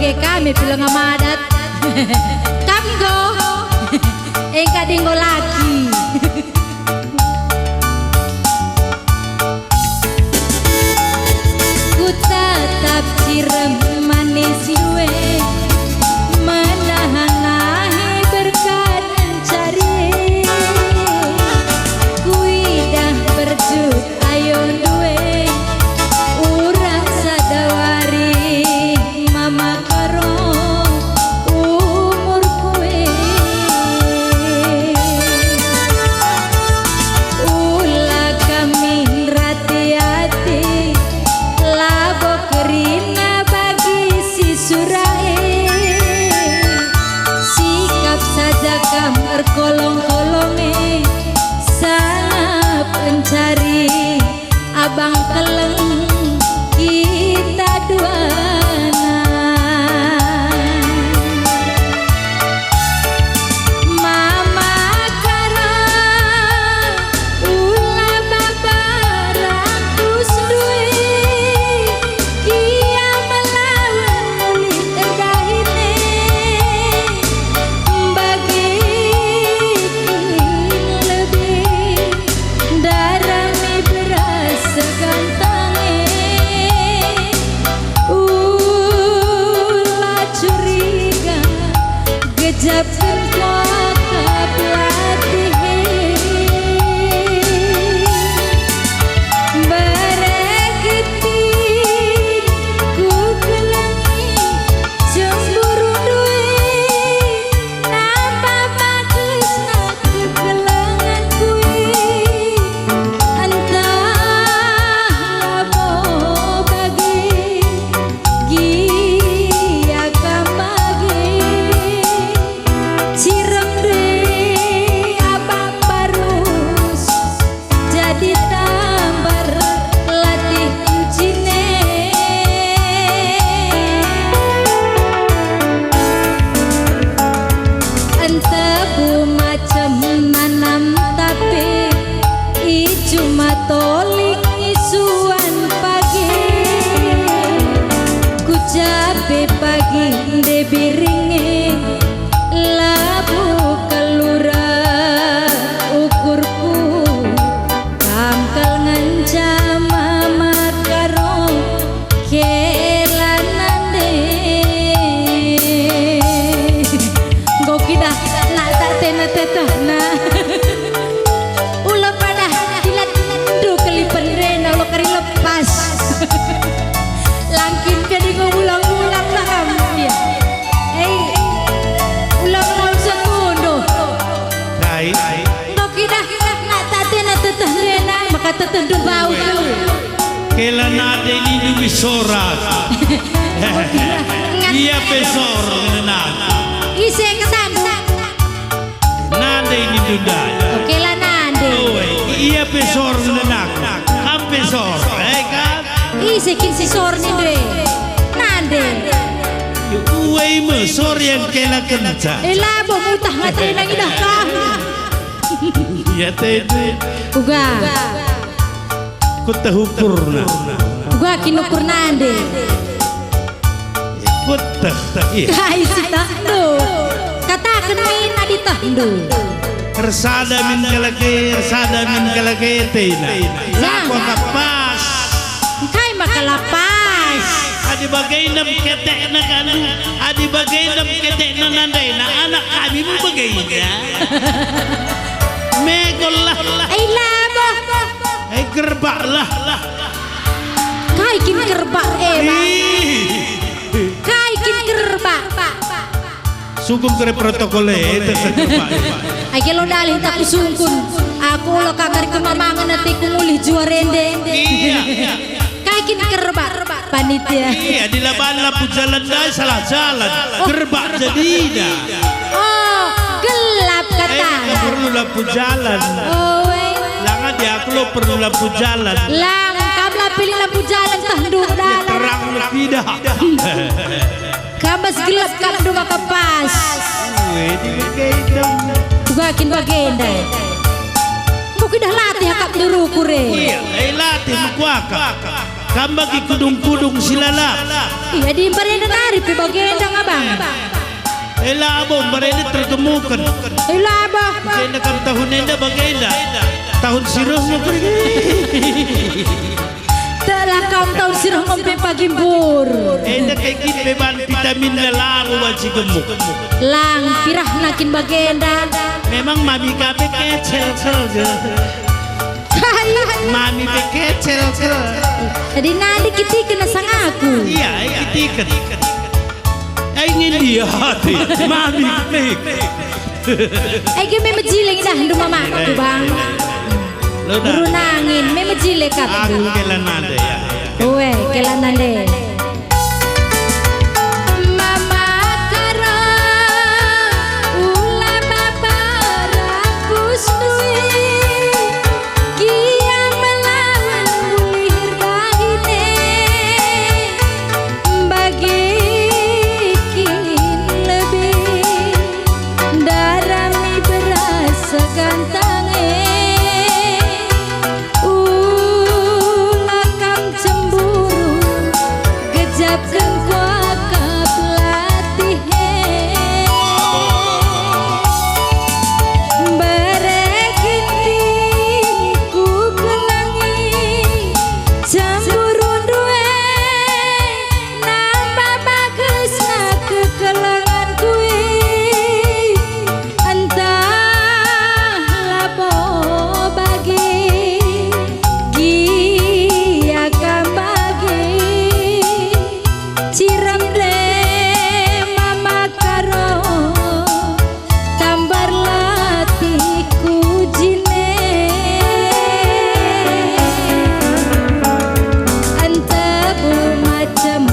bagi kami bilang amadat. Kamgo. Kadinggo lagi. Ku tetap cirem manis yue menahan berkat mencari. Kuidah berjut ayo duwe urang sadawari mama karo umur kue. Ulah kami rati-hati labo kerina bagi si surai. Sikap saja kamar kolong-kolonge sana pencari abang keleng kita duana. Mama karo ulah babarang kus duwe kia melawan ulit dahine bagi lebih darami berasa gantange. Ulah curiga gejapkan mata pelatihe berekiti ku kelangi cemburu duwe napa bagus nak kekelangan kue entah labo bagi gia kamagi cirem deh abang barus jadi tambar latih ujine. Entah bu macam nanam tapi i cuma tolik isuan pagi. Ku cabe pagi de biringe labu kelura ukurku kamkal ngancam mama karo kelanande. Gokidah nak tak tena tetah nah. Ulah pada dilat du kelipan rena ulah kari lepas. Langkin jadi ngulang-ulang lah kamu ya. Ulang-ulang sekundo. Gokidah nak tak tena tetah rena maka tetah du bau tu. Kelanade ini dumi sorat. Iya pesor nenang. Ise kesandu. Nade ini duda. Oke lah nande. Iya pesor nenang. Kam pesor, kan? Ise kin si sor ni dre. Nande. Uwe mesor yang kela kenca. Labo mutah ngatri lagi dah kah. Ya tete. Uga. Kota hukurna. Uga kinukur nande. Kota. Kai si tahdu. Katakan min adi tahdu. Resada min kalake tena. Lako kapas. Kai makalapas. Adi bagai nam ketek na kan. Adi bagai nam ketek na nandai na anak kami mo bagai ya. Megollah. Ay labo. Ay gerbak lah. Kai kin gerbak Kai kin gerbak. Sungguh kere protokol itu gerbak. Ay kelo dalih tak kusungkun. Aku lo kakar kemamangan nanti kumulih juarende. Iya. Kai kin gerbak panitia. Iya di laban lampu jalan dah salah jalan. Gerbak jadinya. Oh gelap kata. Perlu lampu jalan. Oh Langan dia aku lo perlu lampu jalan. lang kabla pilih lampu jalan tahdu dah. Terang lebih dah. Kabas gelap kabdu maka pas. Tugakin bagenda. Buki dah latih akak dulu kure. Iya, latih mukuaka. kambagi kudung-kudung silala. Iya di barenda nari pi bagendang abang. Ela abong barene tertemukan. Ila abang. Kena kam tahun enda bagenda. Tahun siruh mo pergi. Telah kaum tahun sirah ngompe pagimbur. Enda kayak beban vitamin lalang wajib gemuk. Lang pirah nakin bagenda. Memang mami kape kecel saja. Mami pe kecel saja. Jadi nadi kita kena sang aku. Iya, kitikan. Ingin dia hati, mami pek. Ege me mejiling dah rumah mak aku bang. Lo dah. Guru nangin me mejile Aku katu. kelan nade ya. Owe kelan nade. Mama karo ula bapa rakus duwe. Kia melawan bulir bahine. Bagikin lebih darami berasa gantange. Ulakam cemburu gejapkan kuakap latihe. Berekiting ku kenangi cemburu duwe nambah bagus na kekelangan kue. Entahlah po bagi gia kam bagi ciram de mama karo tambar latiku jine. Anta bu macam